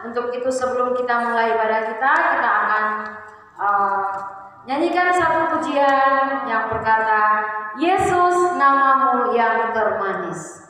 Untuk itu sebelum kita mulai ibadah kita akan nyanyikan satu pujian yang berkata, Yesus namamu yang termanis.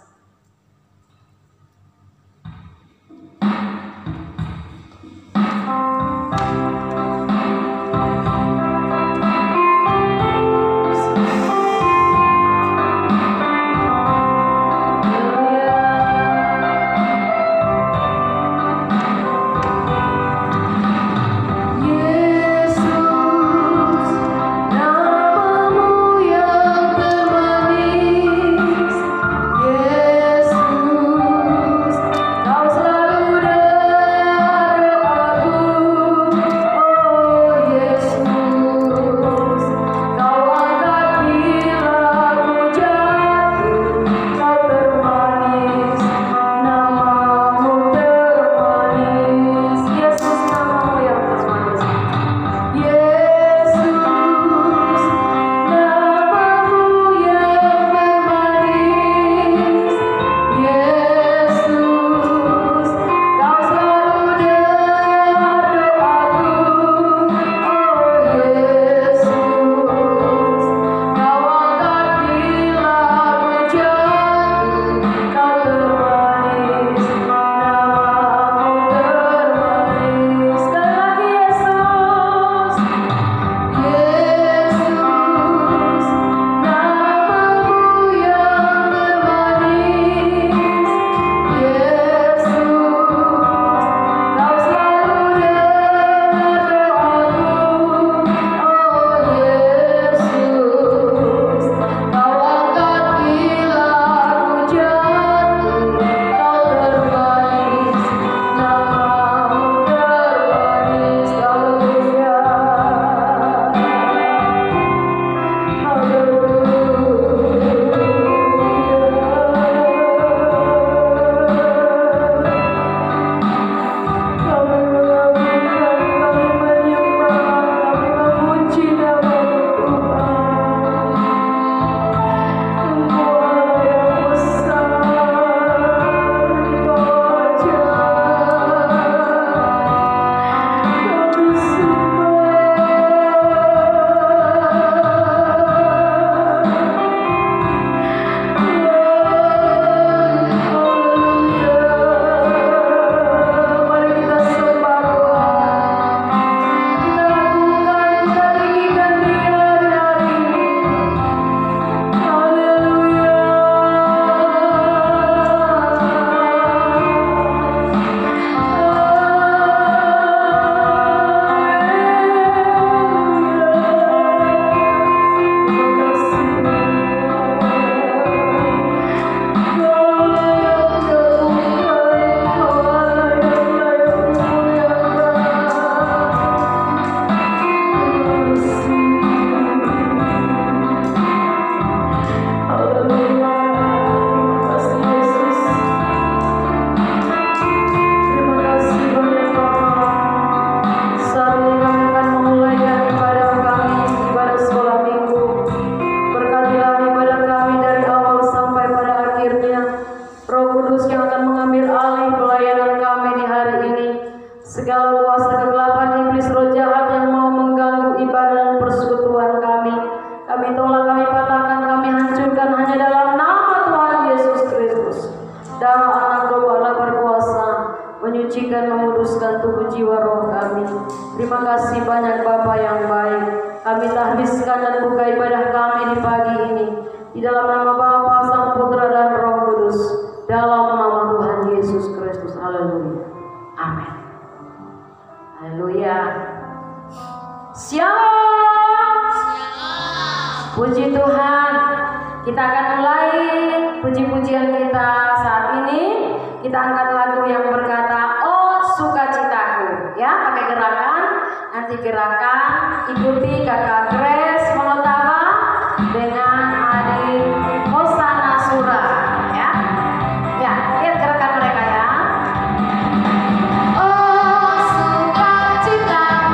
Puji Tuhan, kita akan mulai puji-pujian kita saat ini. Kita angkat lagu yang berkata, Oh sukacitaku, ya, pakai gerakan. Nanti gerakan ikuti kakak Grace Monotama dengan adik Hosana Sura, ya. Ya, lihat gerakan mereka ya. Sukacitaku,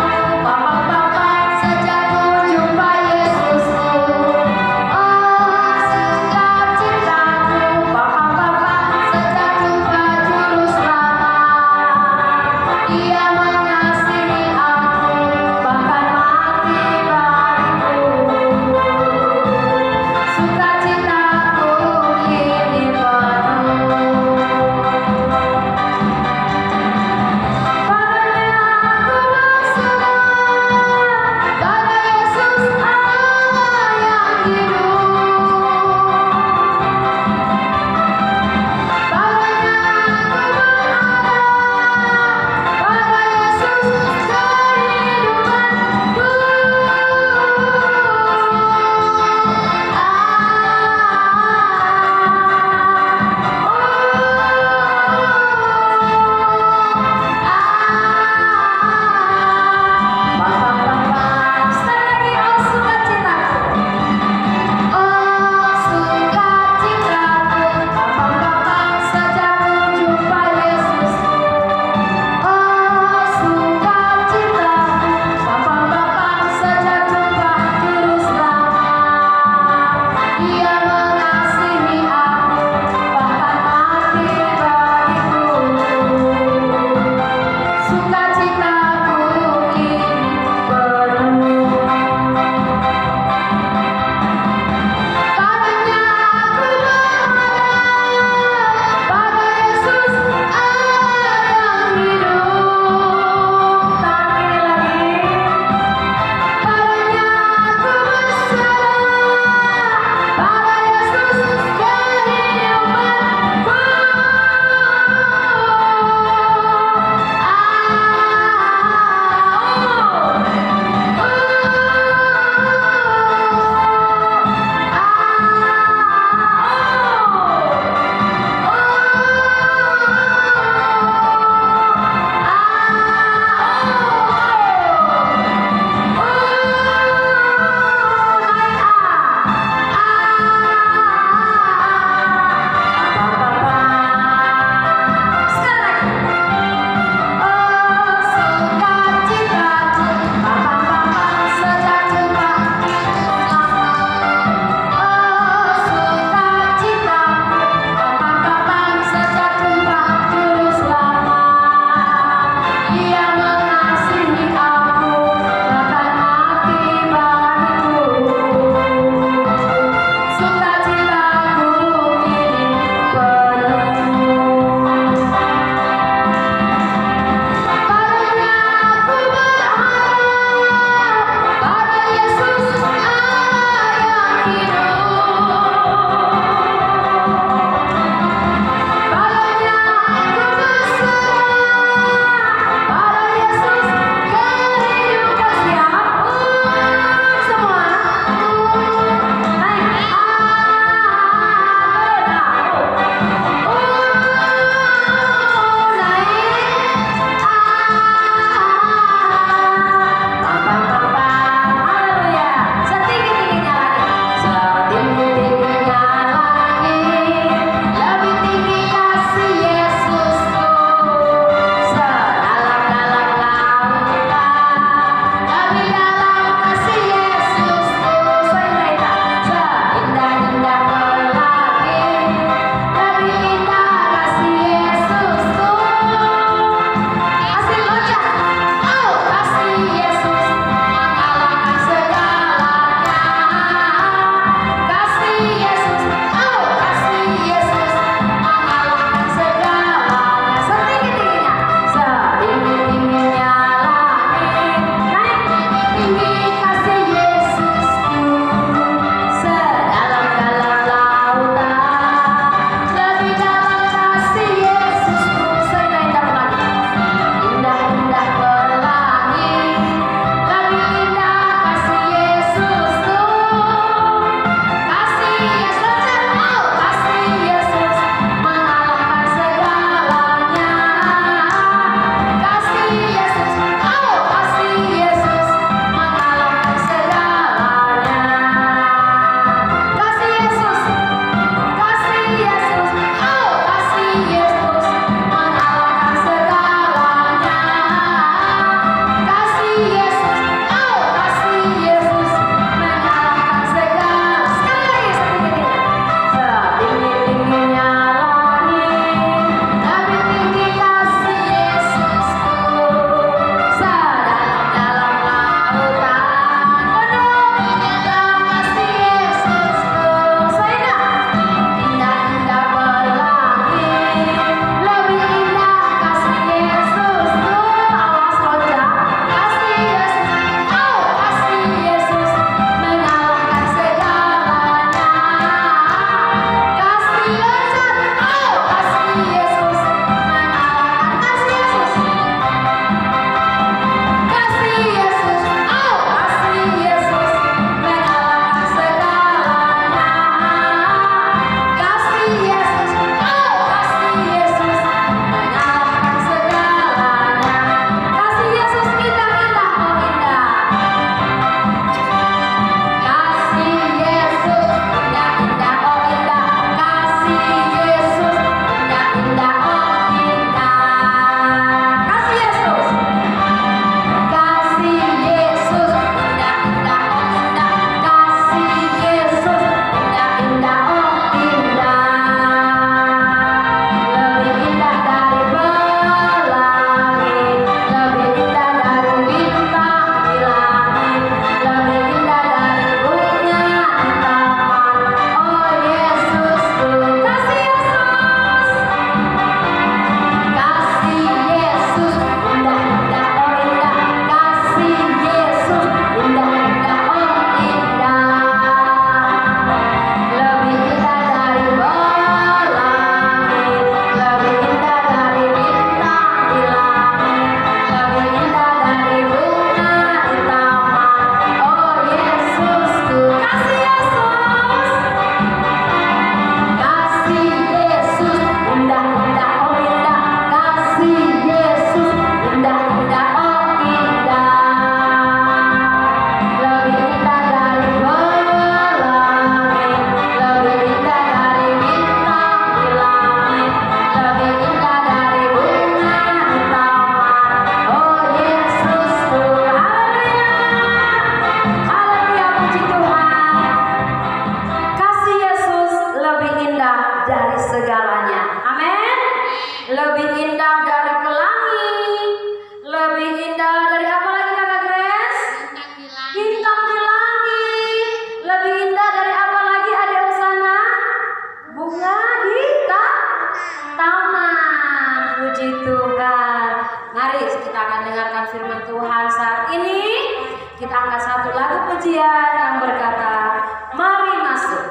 kita angkat satu lagu pujian yang berkata, mari masuk.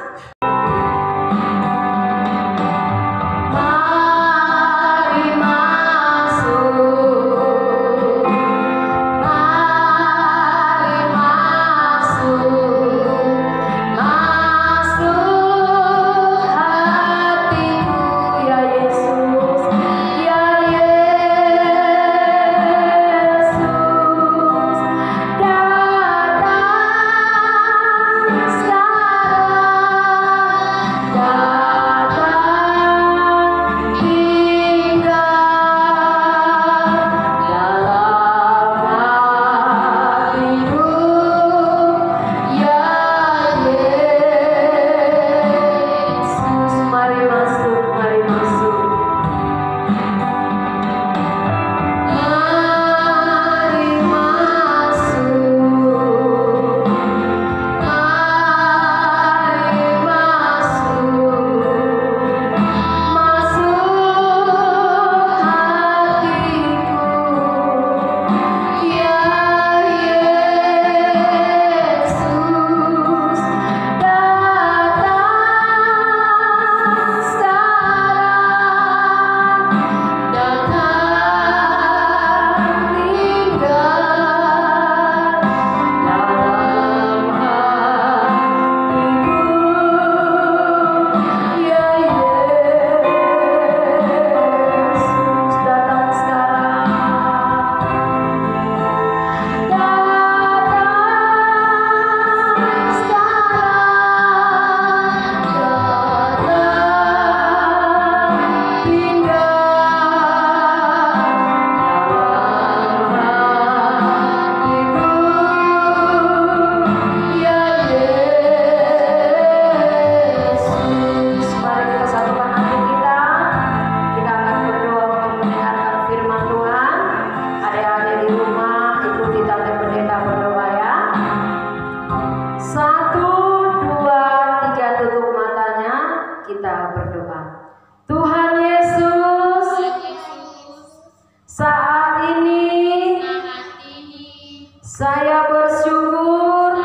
Saya bersyukur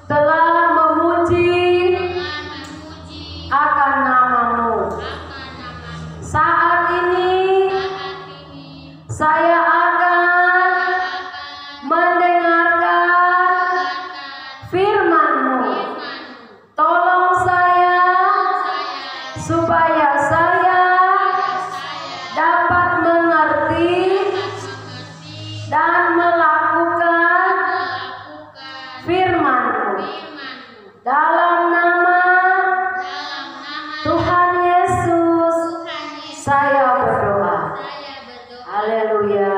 telah memuji akan nama-Mu. Saat ini saya akan mendengarkan firman-Mu. Tolong saya supaya saya dapat mengerti dan melakukan firman-Mu. Dalam nama Tuhan Yesus saya berdoa. Haleluya.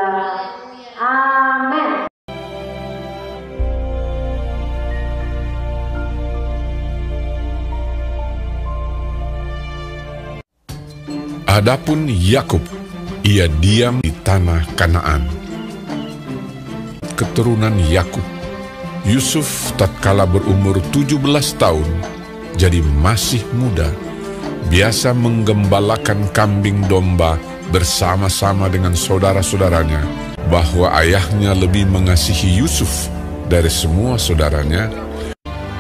Amin. Adapun Yakub, ia diam di tanah Kanaan. Keturunan Yakub, Yusuf tatkala berumur 17 tahun, jadi masih muda, biasa menggembalakan kambing domba bersama-sama dengan saudara-saudaranya, bahwa ayahnya lebih mengasihi Yusuf dari semua saudaranya,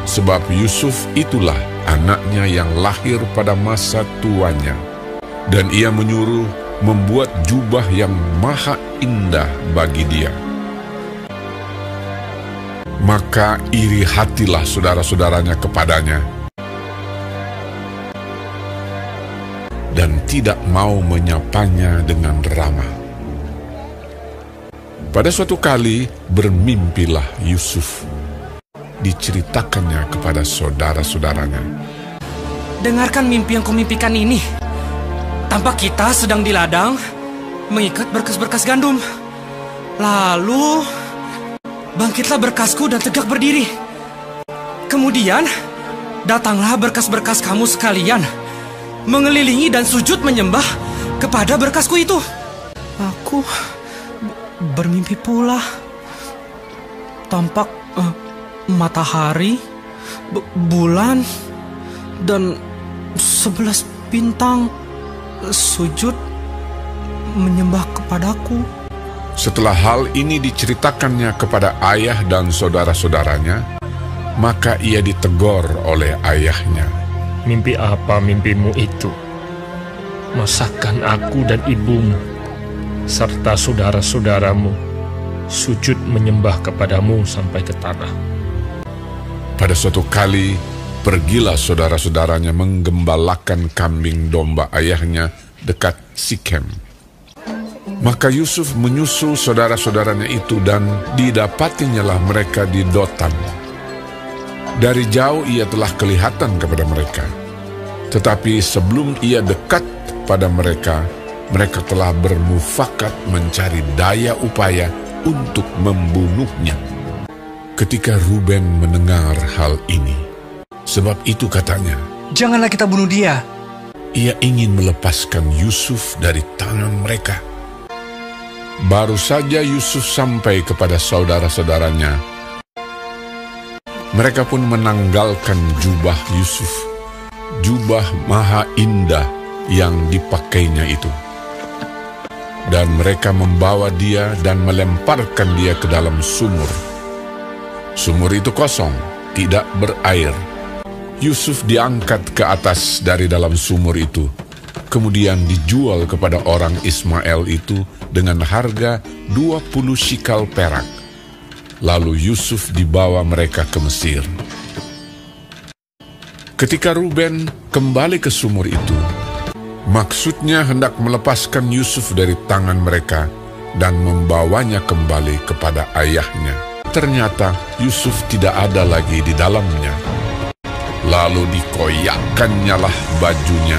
sebab Yusuf itulah anaknya yang lahir pada masa tuanya. Dan ia menyuruh membuat jubah yang maha indah bagi dia. Maka iri hatilah saudara-saudaranya kepadanya, dan tidak mau menyapanya dengan ramah. Pada suatu kali bermimpilah Yusuf. Diceritakannya kepada saudara-saudaranya. Dengarkan mimpi yang kumimpikan ini. Tampak kita sedang di ladang mengikat berkas-berkas gandum. Lalu bangkitlah berkasku dan tegak berdiri. Kemudian datanglah berkas-berkas kamu sekalian, mengelilingi dan sujud menyembah kepada berkasku itu. Aku bermimpi pula. Tampak matahari, bulan, dan 11 bintang sujud menyembah kepadaku. Setelah hal ini diceritakannya kepada ayah dan saudara-saudaranya, maka ia ditegur oleh ayahnya. Mimpi apa mimpimu itu? Masakan aku dan ibumu, serta saudara-saudaramu, sujud menyembah kepadamu sampai ke tanah. Pada suatu kali, pergilah saudara-saudaranya menggembalakan kambing domba ayahnya dekat Sikem. Maka Yusuf menyusul saudara-saudaranya itu dan didapatinyalah mereka di Dotan. Dari jauh ia telah kelihatan kepada mereka. Tetapi sebelum ia dekat pada mereka, mereka telah bermufakat mencari daya upaya untuk membunuhnya. Ketika Ruben mendengar hal ini, sebab itu katanya, Janganlah kita bunuh dia. ia ingin melepaskan Yusuf dari tangan mereka. Baru saja Yusuf sampai kepada saudara-saudaranya, mereka pun menanggalkan jubah Yusuf, jubah maha indah yang dipakainya itu. Dan mereka membawa dia dan melemparkan dia ke dalam sumur. Sumur itu kosong, tidak berair. Yusuf diangkat ke atas dari dalam sumur itu, kemudian dijual kepada orang Ismail itu dengan harga 20 shikal perak. Lalu Yusuf dibawa mereka ke Mesir. Ketika Ruben kembali ke sumur itu, maksudnya hendak melepaskan Yusuf dari tangan mereka dan membawanya kembali kepada ayahnya. Ternyata Yusuf tidak ada lagi di dalamnya. Lalu dikoyakkannyalah lah bajunya.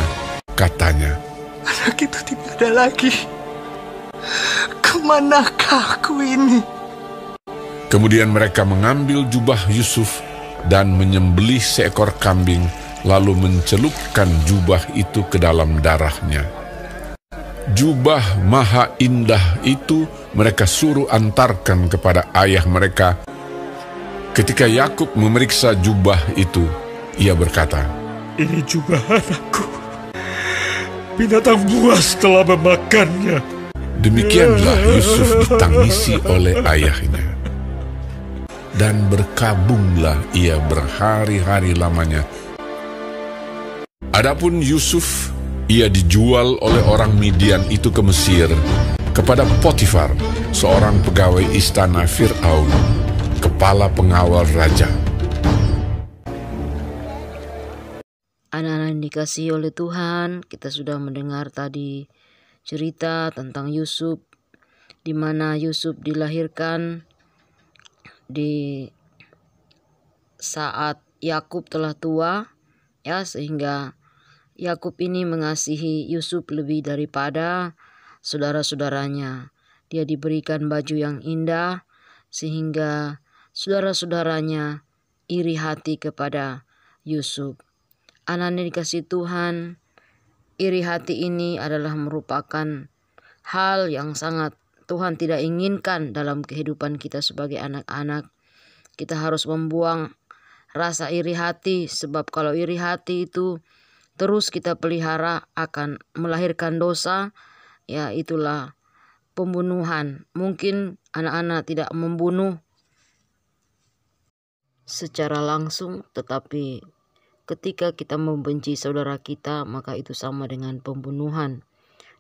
Katanya, Anak itu tidak ada lagi. Kemanakah aku ini? kemudian mereka mengambil jubah Yusuf dan menyembelih seekor kambing, lalu mencelupkan jubah itu ke dalam darahnya. Jubah maha indah itu mereka suruh antarkan kepada ayah mereka. Ketika Yakub memeriksa jubah itu, ia berkata, Ini jubah anakku. Binatang buas telah memakannya. Demikianlah Yusuf ditangisi oleh ayahnya. Dan berkabunglah ia berhari-hari lamanya. Adapun Yusuf, ia dijual oleh orang Midian itu ke Mesir, kepada Potifar, seorang pegawai istana Fir'aun, kepala pengawal raja. Anak-anak yang dikasihi oleh Tuhan, kita sudah mendengar tadi cerita tentang Yusuf, di mana Yusuf dilahirkan di saat Yakub telah tua, ya, sehingga Yakub ini mengasihi Yusuf lebih daripada saudara-saudaranya. Dia diberikan baju yang indah sehingga saudara-saudaranya iri hati kepada Yusuf. Anak yang dikasihi Tuhan, iri hati ini adalah merupakan hal yang sangat Tuhan tidak inginkan dalam kehidupan kita sebagai anak-anak. Kita harus membuang rasa iri hati, sebab kalau iri hati itu terus kita pelihara akan melahirkan dosa, ya itulah pembunuhan. Mungkin anak-anak tidak membunuh secara langsung, tetapi ketika kita membenci saudara kita, maka itu sama dengan pembunuhan.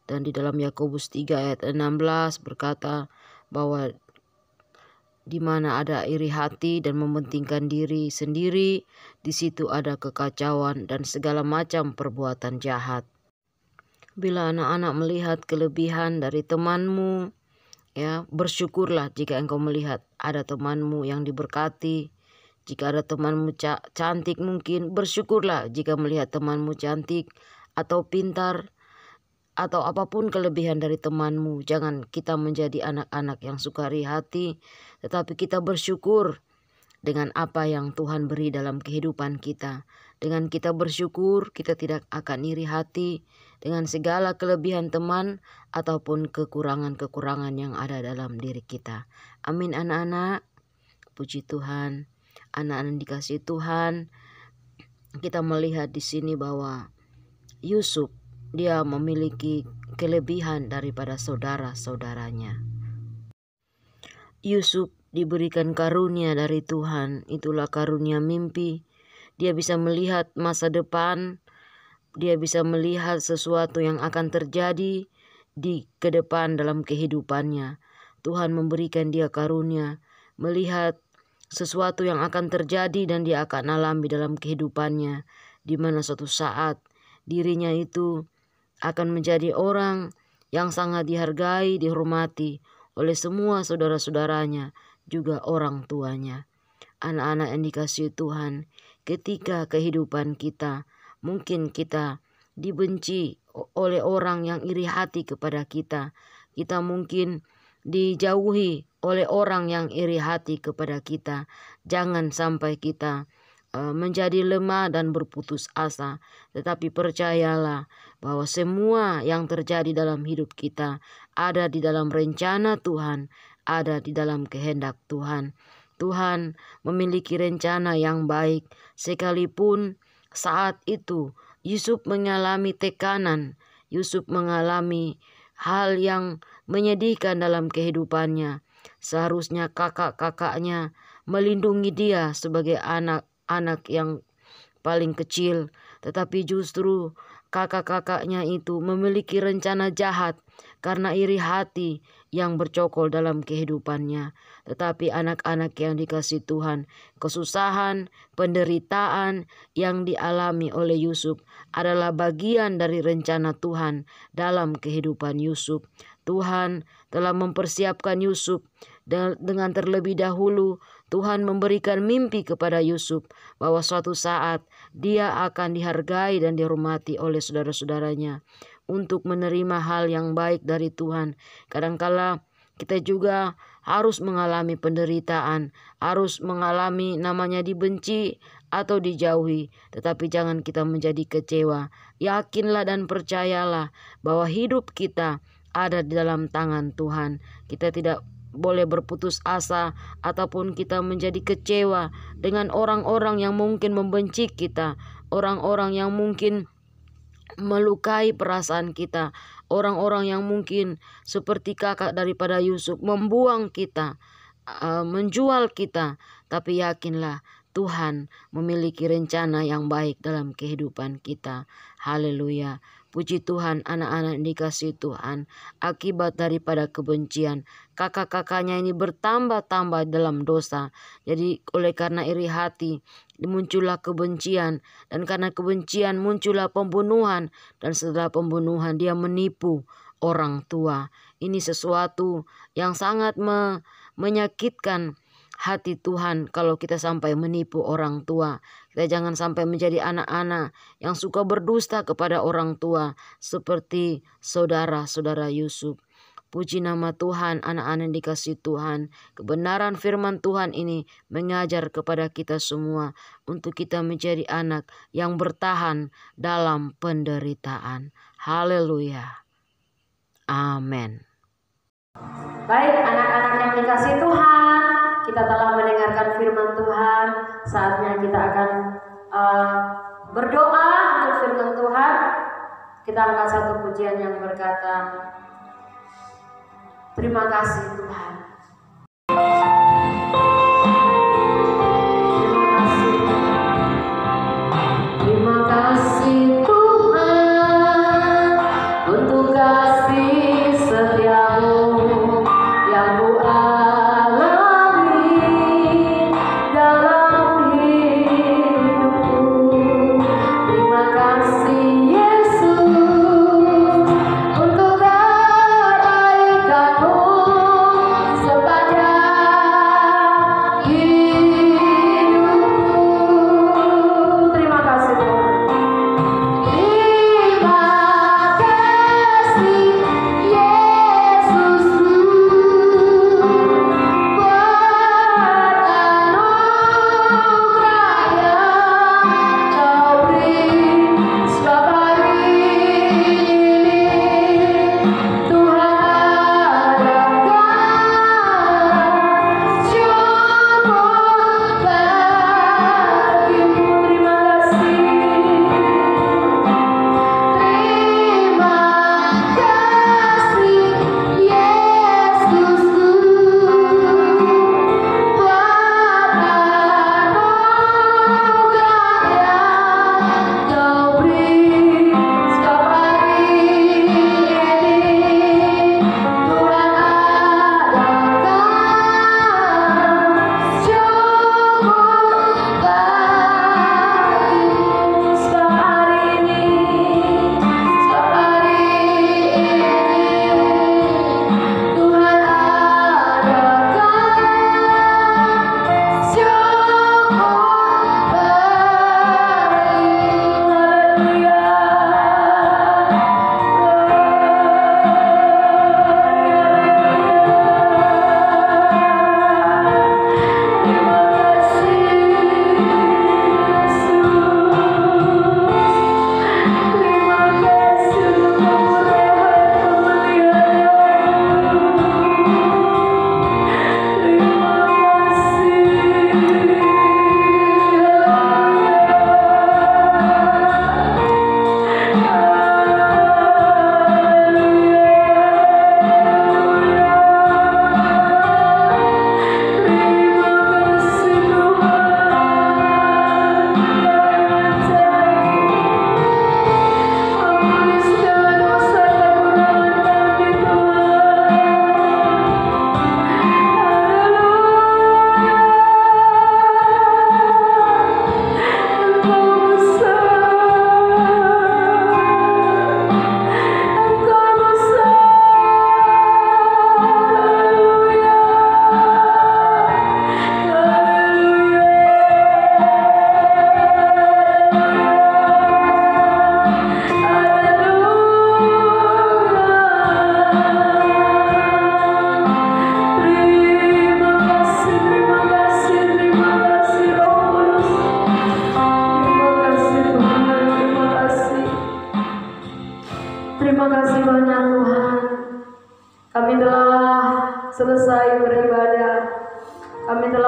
Dan di dalam Yakobus 3 ayat 16 berkata bahwa di mana ada iri hati dan mementingkan diri sendiri, di situ ada kekacauan dan segala macam perbuatan jahat. Bila anak-anak melihat kelebihan dari temanmu, ya, bersyukurlah jika engkau melihat ada temanmu yang diberkati. Jika ada temanmu cantik, mungkin bersyukurlah jika melihat temanmu cantik atau pintar atau apapun kelebihan dari temanmu. Jangan kita menjadi anak-anak yang suka iri hati, tetapi kita bersyukur dengan apa yang Tuhan beri dalam kehidupan kita. Dengan kita bersyukur, kita tidak akan iri hati dengan segala kelebihan teman ataupun kekurangan-kekurangan yang ada dalam diri kita. Amin anak-anak. Puji Tuhan. Anak-anak dikasihi Tuhan, kita melihat di sini bahwa Yusuf, dia memiliki kelebihan daripada saudara-saudaranya. Yusuf diberikan karunia dari Tuhan, itulah karunia mimpi. Dia bisa melihat masa depan, dia bisa melihat sesuatu yang akan terjadi di ke depan dalam kehidupannya. Tuhan memberikan dia karunia melihat sesuatu yang akan terjadi dan dia akan alami dalam kehidupannya, di mana suatu saat dirinya itu akan menjadi orang yang sangat dihargai, dihormati oleh semua saudara-saudaranya, juga orang tuanya. Anak-anak yang dikasihi Tuhan, ketika kehidupan kita, mungkin kita dibenci oleh orang yang iri hati kepada kita. Kita mungkin dijauhi oleh orang yang iri hati kepada kita. Jangan sampai kita menjadi lemah dan berputus asa. Tetapi percayalah bahwa semua yang terjadi dalam hidup kita ada di dalam rencana Tuhan, ada di dalam kehendak Tuhan. Tuhan memiliki rencana yang baik, sekalipun saat itu Yusuf mengalami tekanan, Yusuf mengalami hal yang menyedihkan dalam kehidupannya. Seharusnya kakak-kakaknya melindungi dia sebagai anak yang paling kecil, tetapi justru kakak-kakaknya itu memiliki rencana jahat karena iri hati yang bercokol dalam kehidupannya. Tetapi anak-anak yang dikasihi Tuhan, kesusahan, penderitaan yang dialami oleh Yusuf adalah bagian dari rencana Tuhan dalam kehidupan Yusuf. Tuhan telah mempersiapkan Yusuf dengan terlebih dahulu. Tuhan memberikan mimpi kepada Yusuf bahwa suatu saat dia akan dihargai dan dihormati oleh saudara-saudaranya untuk menerima hal yang baik dari Tuhan. Kadangkala kita juga harus mengalami penderitaan, harus mengalami namanya dibenci atau dijauhi, tetapi jangan kita menjadi kecewa. Yakinlah dan percayalah bahwa hidup kita ada di dalam tangan Tuhan. Kita tidak boleh berputus asa ataupun kita menjadi kecewa dengan orang-orang yang mungkin membenci kita, orang-orang yang mungkin melukai perasaan kita, orang-orang yang mungkin seperti kakak daripada Yusuf membuang kita, menjual kita. Tapi yakinlah Tuhan memiliki rencana yang baik dalam kehidupan kita. Haleluya. Puji Tuhan, anak-anak yang dikasihi Tuhan, akibat daripada kebencian, kakak-kakaknya ini bertambah-tambah dalam dosa. Jadi oleh karena iri hati muncullah kebencian, dan karena kebencian muncullah pembunuhan, dan setelah pembunuhan dia menipu orang tua. Ini sesuatu yang sangat menyakitkan hati Tuhan kalau kita sampai menipu orang tua. Kita jangan sampai menjadi anak-anak yang suka berdusta kepada orang tua seperti saudara-saudara Yusuf. Puji nama Tuhan, anak-anak yang dikasihi Tuhan. Kebenaran firman Tuhan ini mengajar kepada kita semua untuk kita menjadi anak yang bertahan dalam penderitaan. Haleluya. Amin. Baik, anak-anak yang dikasihi Tuhan, kita telah mendengarkan firman Tuhan. Saatnya kita akan berdoa untuk firman Tuhan. Kita angkat satu pujian yang berkata, terima kasih Tuhan. Terima kasih Tuhan untuk kasih setiamu yang ku alami dalam hidupku. Terima kasih Yesus untuk terbaikkanmu.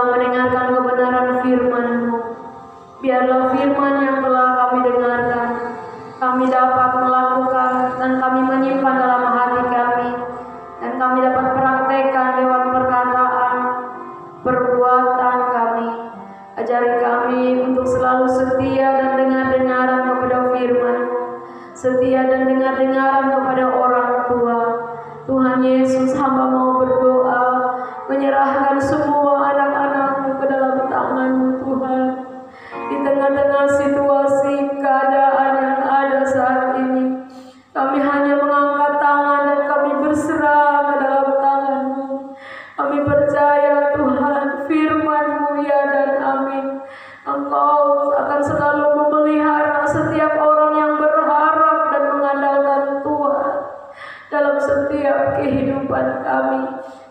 telah mendengarkan kebenaran firman-Mu. Biarlah firman yang telah kami dengarkan, kami dapat melakukan dan kami menyimpan dalam hati kami, dan kami dapat praktekkan lewat perkataan, perbuatan kami. Ajari kami untuk selalu setia dan dengar-dengaran kepada firman-Mu, setia dan dengar-dengaran kepada orang tua. Tuhan Yesus, hamba mau berdoa, menyerahkan semua anak-anak-Mu ke dalam tangan-Mu Tuhan. Di tengah-tengah situasi keadaan yang ada saat ini, kami hanya mengangkat tangan dan kami berserah ke dalam tangan-Mu. Kami percaya Tuhan, firman-Mu ya dan amin. Engkau akan selalu memelihara setiap orang yang berharap dan mengandalkan Tuhan dalam setiap kehidupan kami.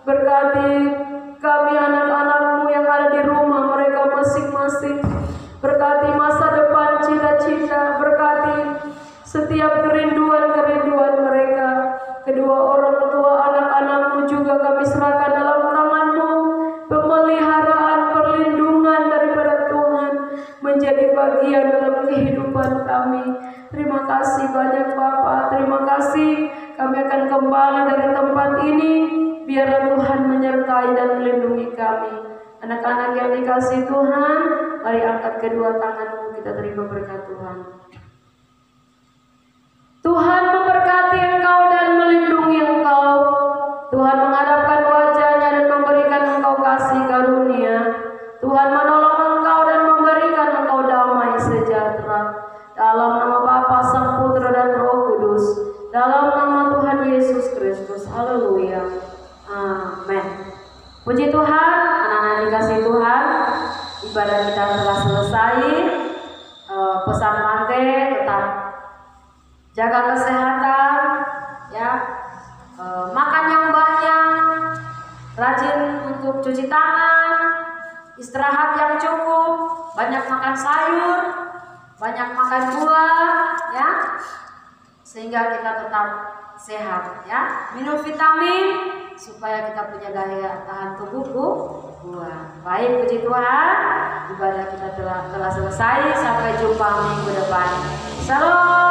Berkati kami anak-anak-Mu yang ada di rumah mereka masing-masing. Berkati masa depan cita-cita, berkati setiap kerinduan-kerinduan mereka. Kedua orang tua anak-anak-Mu juga kami serahkan dalam tangan-Mu. Pemeliharaan, perlindungan daripada Tuhan menjadi bagian dalam kehidupan kami. Terima kasih banyak Bapa, terima kasih. Kami akan kembali dari tempat ini. Biarlah Tuhan menyertai dan melindungi kami. Anak-anak yang dikasihi Tuhan, mari angkat kedua tangan-Mu, kita terima berkat Tuhan. Tuhan memberkati engkau dan melindungi engkau. Tuhan menghadapkan wajah-Nya dan memberikan engkau kasih karunia. Tuhan menolong engkau dan memberikan engkau damai sejahtera. Dalam nama Bapa, Sang Putra dan Roh Kudus. Dalam nama Tuhan Yesus Kristus. Haleluya. Amin. Puji Tuhan, anak-anak dikasihi Tuhan. Ibadah kita telah selesai. Pesan rantai tetap jaga kesehatan, ya. Makan yang banyak, rajin untuk cuci tangan, istirahat yang cukup, banyak makan sayur, banyak makan buah, ya, sehingga kita tetap sehat, ya. Minum vitamin supaya kita punya daya tahan tubuh kuat. Baik, puji Tuhan, ibadah kita telah selesai. Sampai jumpa minggu depan. Shalom.